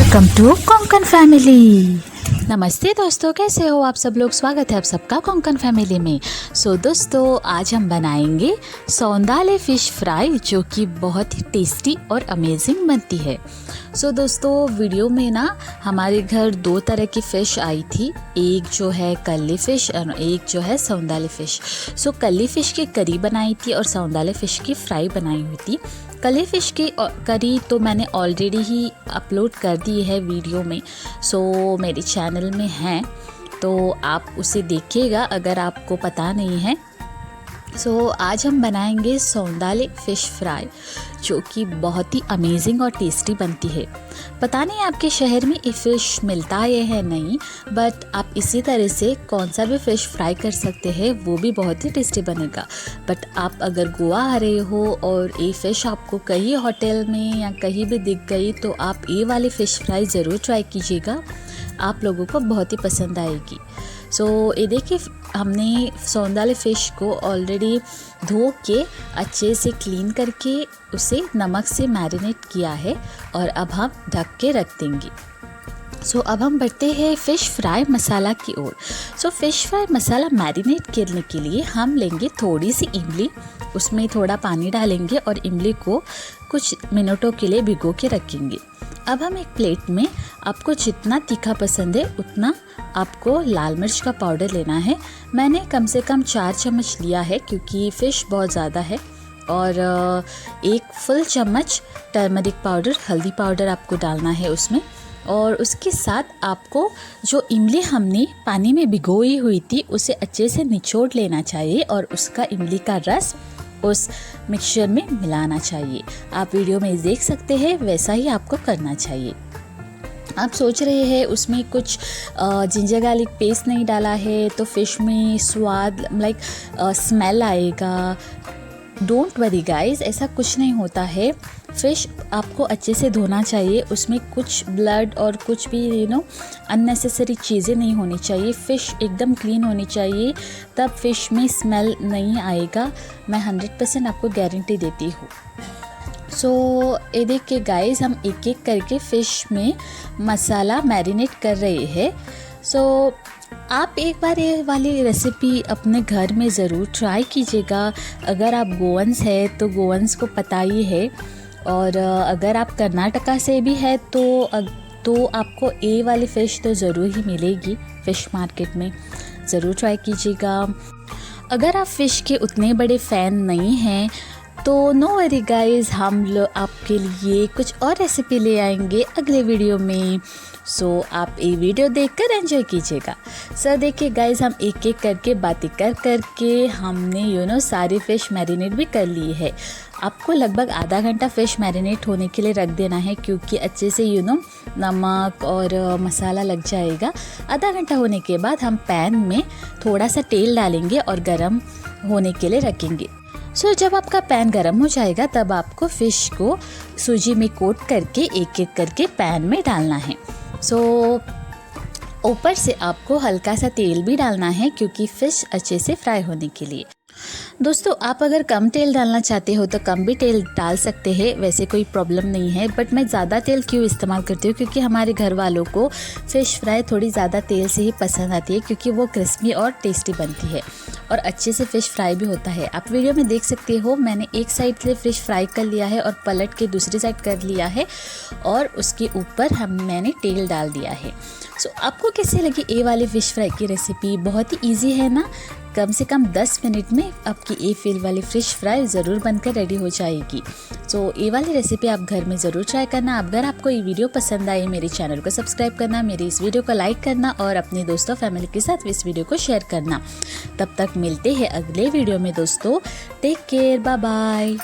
Welcome to Konkan family. नमस्ते दोस्तों, कैसे हो आप सब लोग। स्वागत है आप सबका कोंकण फैमिली में। दोस्तों आज हम बनाएंगे सौंदाले फ़िश फ्राई, जो कि बहुत ही टेस्टी और अमेजिंग बनती है। दोस्तों वीडियो में ना हमारे घर दो तरह की फ़िश आई थी, एक जो है कल्ली फ़िश और एक जो है सौंदाले फ़िश। कल्ली फ़िश की करी बनाई थी और सौंदाले फ़िश की फ्राई बनाई हुई थी। कल्ली फ़िश की करी तो मैंने ऑलरेडी ही अपलोड कर दी है वीडियो में, मेरे चैनल में है, तो आप उसे देखिएगा अगर आपको पता नहीं है। आज हम बनाएंगे सौंदाले फ़िश फ्राई, जो कि बहुत ही अमेजिंग और टेस्टी बनती है। पता नहीं आपके शहर में ये फ़िश मिलता है नहीं, बट आप इसी तरह से कौन सा भी फ़िश फ्राई कर सकते हैं, वो भी बहुत ही टेस्टी बनेगा। बट आप अगर गोवा आ रहे हो और ये फ़िश आपको कहीं होटल में या कहीं भी दिख गई, तो आप ये वाली फ़िश फ्राई ज़रूर ट्राई कीजिएगा, आप लोगों को बहुत ही पसंद आएगी। ये देखिए, हमने सौंदाले फ़िश को ऑलरेडी धो के अच्छे से क्लीन करके उसे नमक से मैरिनेट किया है और अब हम ढक के रख देंगे। अब हम बढ़ते हैं फ़िश फ्राई मसाला की ओर। फ़िश फ्राई मसाला मैरिनेट करने के लिए हम लेंगे थोड़ी सी इमली, उसमें थोड़ा पानी डालेंगे और इमली को कुछ मिनटों के लिए भिगो के रखेंगे। अब हम एक प्लेट में, आपको जितना तीखा पसंद है उतना आपको लाल मिर्च का पाउडर लेना है। मैंने कम से कम 4 चम्मच लिया है, क्योंकि फ़िश बहुत ज़्यादा है। और 1 फुल चम्मच टर्मरिक पाउडर, हल्दी पाउडर आपको डालना है उसमें। और उसके साथ आपको जो इमली हमने पानी में भिगोई हुई थी, उसे अच्छे से निचोड़ लेना चाहिए और उसका इमली का रस उस मिक्सचर में मिलाना चाहिए। आप वीडियो में देख सकते हैं, वैसा ही आपको करना चाहिए। आप सोच रहे हैं उसमें कुछ जिंजर गार्लिक पेस्ट नहीं डाला है तो फ़िश में स्वाद स्मेल आएगा। डोंट वरी गाइस, ऐसा कुछ नहीं होता है। फ़िश आपको अच्छे से धोना चाहिए, उसमें कुछ ब्लड और कुछ भी अननेसेसरी चीज़ें नहीं होनी चाहिए। फ़िश एकदम क्लीन होनी चाहिए, तब फ़िश में स्मेल नहीं आएगा। मैं 100% आपको गारंटी देती हूँ। ये देखिए गाइस, हम एक एक करके फ़िश में मसाला मैरिनेट कर रहे हैं। आप एक बार ये वाली रेसिपी अपने घर में ज़रूर ट्राई कीजिएगा। अगर आप गोवंस है तो गोवंस को पता ही है, और अगर आप कर्नाटका से भी है तो आपको ये वाली फ़िश तो ज़रूर ही मिलेगी फ़िश मार्केट में। ज़रूर ट्राई कीजिएगा। अगर आप फ़िश के उतने बड़े फ़ैन नहीं हैं तो नो वरी गाइस, हम लोग आपके लिए कुछ और रेसिपी ले आएंगे अगले वीडियो में। आप ये वीडियो देखकर एंजॉय कीजिएगा। देखिए गाइस, हम एक एक करके बातें करके हमने सारी फ़िश मैरिनेट भी कर ली है। आपको लगभग आधा घंटा फ़िश मैरिनेट होने के लिए रख देना है, क्योंकि अच्छे से नमक और मसाला लग जाएगा। आधा घंटा होने के बाद हम पैन में थोड़ा सा तेल डालेंगे और गरम होने के लिए रखेंगे। जब आपका पैन गरम हो जाएगा, तब आपको फ़िश को सूजी में कोट करके एक एक करके पैन में डालना है। ऊपर से आपको हल्का सा तेल भी डालना है, क्योंकि फ़िश अच्छे से फ्राई होने के लिए। दोस्तों, आप अगर कम तेल डालना चाहते हो तो कम भी तेल डाल सकते हैं, वैसे कोई प्रॉब्लम नहीं है। बट मैं ज़्यादा तेल क्यों इस्तेमाल करती हूँ, क्योंकि हमारे घर वालों को फ़िश फ्राई थोड़ी ज़्यादा तेल से ही पसंद आती है, क्योंकि वो क्रिस्पी और टेस्टी बनती है और अच्छे से फ़िश फ्राई भी होता है। आप वीडियो में देख सकते हो, मैंने एक साइड से फ़िश फ्राई कर लिया है और पलट के दूसरी साइड कर लिया है, और उसके ऊपर मैंने तेल डाल दिया है। आपको कैसे लगी ये वाली फ़िश फ्राई की रेसिपी? बहुत ही ईजी है ना। कम से कम 10 मिनट में आपकी ये फील वाली फ़िश फ्राई ज़रूर बनकर रेडी हो जाएगी। ये वाली रेसिपी आप घर में ज़रूर ट्राई करना। अगर आपको ये वीडियो पसंद आए, मेरे चैनल को सब्सक्राइब करना, मेरे इस वीडियो को लाइक करना और अपने दोस्तों फैमिली के साथ इस वीडियो को शेयर करना। तब तक मिलते हैं अगले वीडियो में दोस्तों। Take care, bye bye.